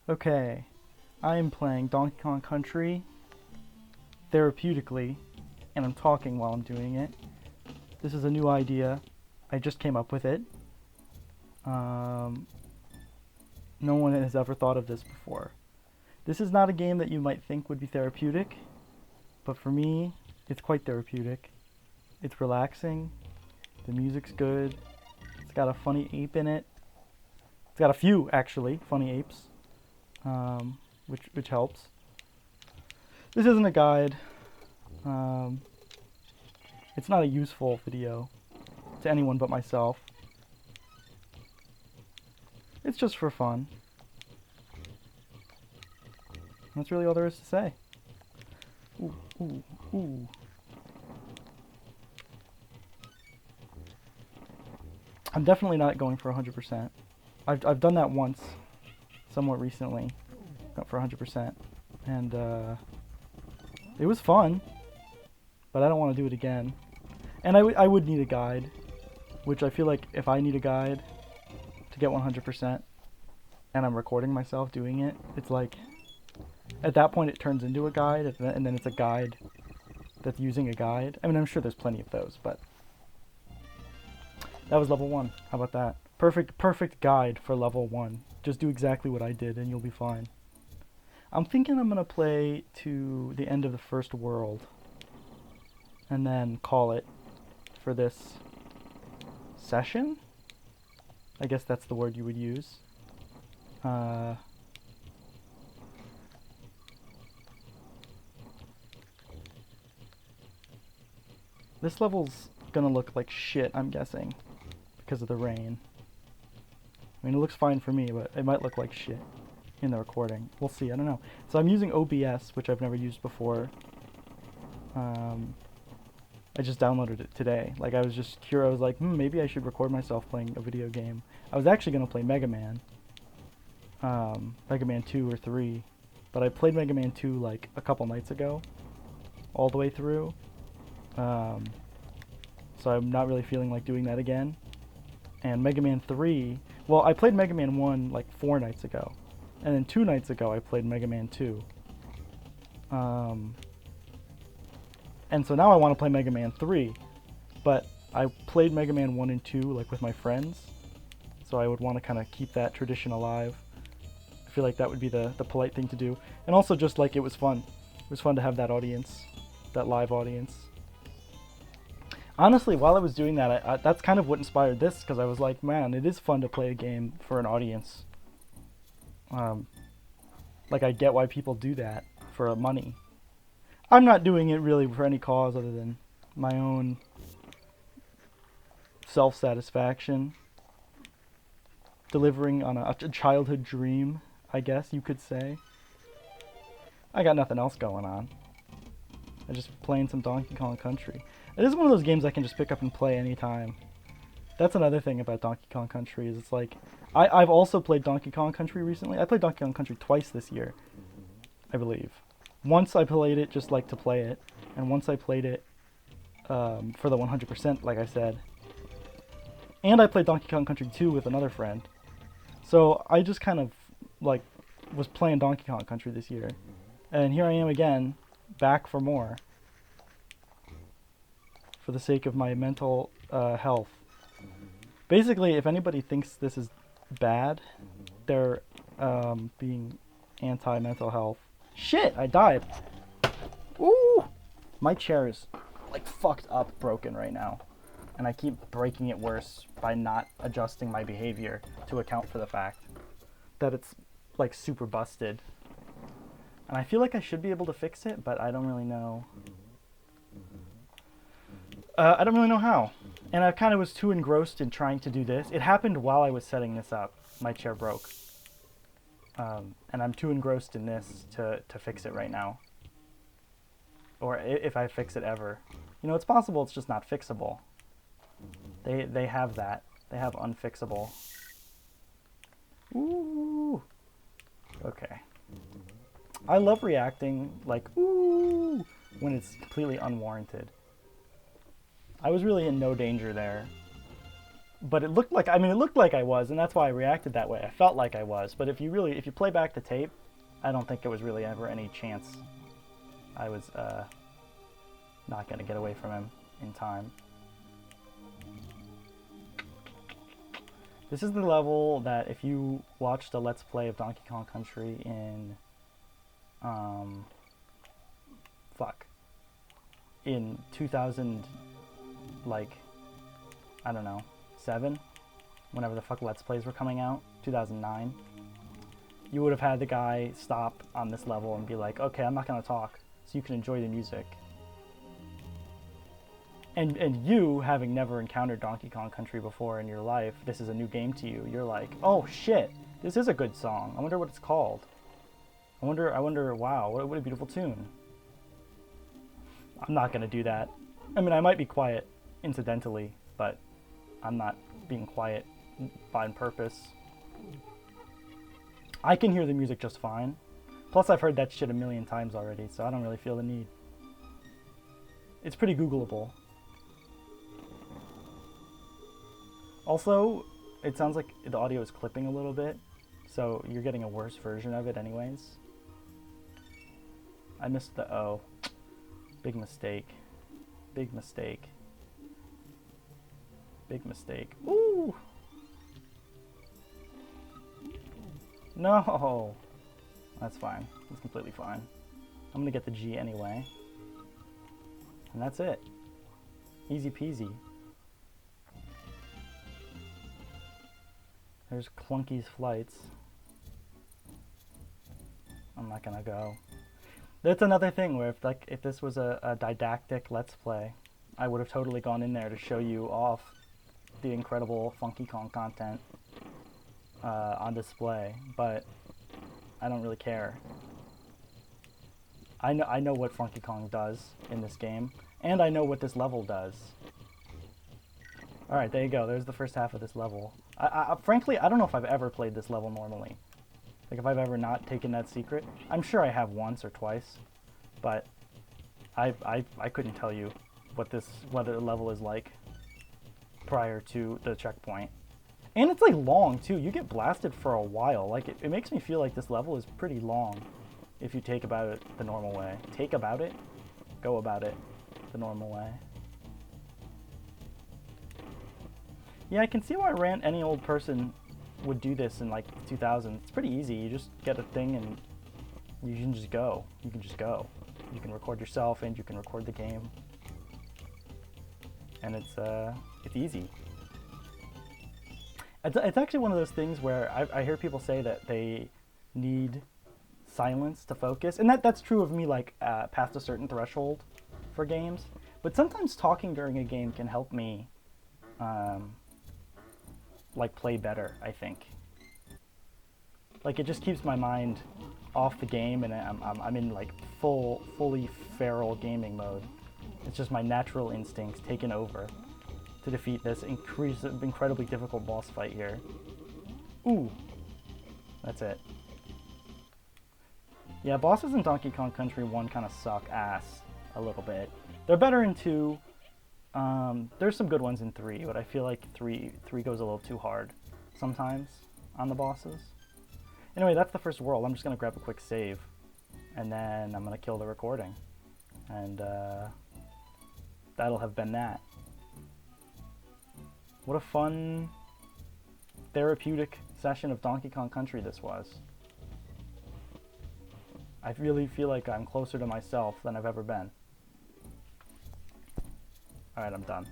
Okay, I am playing Donkey Kong Country therapeutically, and I'm talking while I'm doing it. This is a new idea. I just came up with it. No one has ever thought of this before. This is not a game that you might think would be therapeutic, but for me, it's quite therapeutic. It's relaxing. The music's good. It's got a funny ape in it. It's got a few, actually, funny apes, which helps. This isn't a guide. It's not a useful video to anyone but myself. It's just for fun. That's really all there is to say. Ooh, ooh, ooh. I'm definitely not going for 100%. I've done that once, somewhat recently, got for 100%, and it was fun, but I don't want to do it again. And I would need a guide, which I feel like if I need a guide to get 100%, and I'm recording myself doing it, it's like, at that point it turns into a guide, and then it's a guide that's using a guide. I mean, I'm sure there's plenty of those, but that was level 1. How about that? Perfect guide for level 1. Just do exactly what I did and you'll be fine. I'm thinking I'm gonna play to the end of the first world and then call it for this session. I guess that's the word you would use. This level's gonna look like shit, I'm guessing, because of the rain. I mean, it looks fine for me, but it might look like shit in the recording. We'll see, I don't know. So I'm using OBS, which I've never used before. I just downloaded it today. Like, I was just curious, I was like, maybe I should record myself playing a video game. I was actually going to play Mega Man. Mega Man 2 or 3. But I played Mega Man 2 like a couple nights ago. All the way through. So I'm not really feeling like doing that again. And Mega Man 3... Well, I played Mega Man 1 like 4 nights ago. And then 2 nights ago I played Mega Man 2. And so now I want to play Mega Man 3. But I played Mega Man 1 and 2 like with my friends. So I would want to kind of keep that tradition alive. I feel like that would be the polite thing to do. And also just like it was fun. It was fun to have that audience. That live audience. Honestly, while I was doing that, that's kind of what inspired this, because I was like, man, it is fun to play a game for an audience. Like, I get why people do that for money. I'm not doing it really for any cause other than my own self-satisfaction. Delivering on a childhood dream, I guess you could say. I got nothing else going on. I'm just playing some Donkey Kong Country. It is one of those games I can just pick up and play anytime. That's another thing about Donkey Kong Country, is it's like... I've also played Donkey Kong Country recently. I played Donkey Kong Country twice this year, I believe. Once I played it just like to play it, and once I played it for the 100%, like I said. And I played Donkey Kong Country 2 with another friend. So I just kind of, like, was playing Donkey Kong Country this year. And here I am again, back for more. For the sake of my mental health. Basically, if anybody thinks this is bad, they're being anti-mental health. Shit, I died. Ooh! My chair is, like, fucked up broken right now. And I keep breaking it worse by not adjusting my behavior to account for the fact that it's, like, super busted. And I feel like I should be able to fix it, but I don't really know. I don't really know how. And I kind of was too engrossed in trying to do this. It happened while I was setting this up. My chair broke. And I'm too engrossed in this to fix it right now. Or if I fix it ever. You know, it's possible it's just not fixable. They have that. They have unfixable. Ooh. Okay. I love reacting like, ooh, when it's completely unwarranted. I was really in no danger there. But it looked like, I mean, it looked like I was, and that's why I reacted that way. I felt like I was. But if you play back the tape, I don't think it was really ever any chance I was not going to get away from him in time. This is the level that if you watched a Let's Play of Donkey Kong Country in, in 2000, like, I don't know, 7? Whenever the fuck Let's Plays were coming out, 2009, you would have had the guy stop on this level and be like, okay, I'm not going to talk, so you can enjoy the music. And you, having never encountered Donkey Kong Country before in your life, this is a new game to you. You're like, oh shit, this is a good song. I wonder what it's called. I wonder, wow, what a beautiful tune. I'm not going to do that. I mean, I might be quiet incidentally, but I'm not being quiet on purpose. I can hear the music just fine. Plus, I've heard that shit a million times already, so I don't really feel the need. It's pretty Googleable. Also, it sounds like the audio is clipping a little bit, so you're getting a worse version of it anyways. I missed the O. Big mistake. Big mistake. Big mistake. Ooh! No! That's fine. That's completely fine. I'm gonna get the G anyway. And that's it. Easy peasy. There's Clunky's Flights. I'm not gonna go. That's another thing where if this was a didactic Let's Play, I would have totally gone in there to show you off the incredible Funky Kong content on display, but I don't really care. I know what Funky Kong does in this game, and I know what this level does. Alright, there you go. There's the first half of this level. Frankly, I don't know if I've ever played this level normally. Like, if I've ever not taken that secret. I'm sure I have once or twice, but I couldn't tell you whether the level is like prior to the checkpoint. And it's like long too. You get blasted for a while. Like, it makes me feel like this level is pretty long if you take about it the normal way. Take about it? Go about it the normal way. Yeah, I can see why any old person would do this in like 2000. It's pretty easy. You just get a thing and you can just go. You can just go. You can record yourself and you can record the game. And it's easy. It's actually one of those things where I hear people say that they need silence to focus. And that's true of me, like, past a certain threshold for games. But sometimes talking during a game can help me like play better, I think. Like, it just keeps my mind off the game, and I'm in like fully feral gaming mode. It's just my natural instincts taken over to defeat this incredibly difficult boss fight here. Ooh, that's it. Yeah, bosses in Donkey Kong Country 1 kind of suck ass a little bit. They're better in 2. There's some good ones in 3, but I feel like 3 goes a little too hard sometimes on the bosses. Anyway, that's the first world. I'm just going to grab a quick save, and then I'm going to kill the recording. And that'll have been that. What a fun, therapeutic session of Donkey Kong Country this was. I really feel like I'm closer to myself than I've ever been. Alright, I'm done.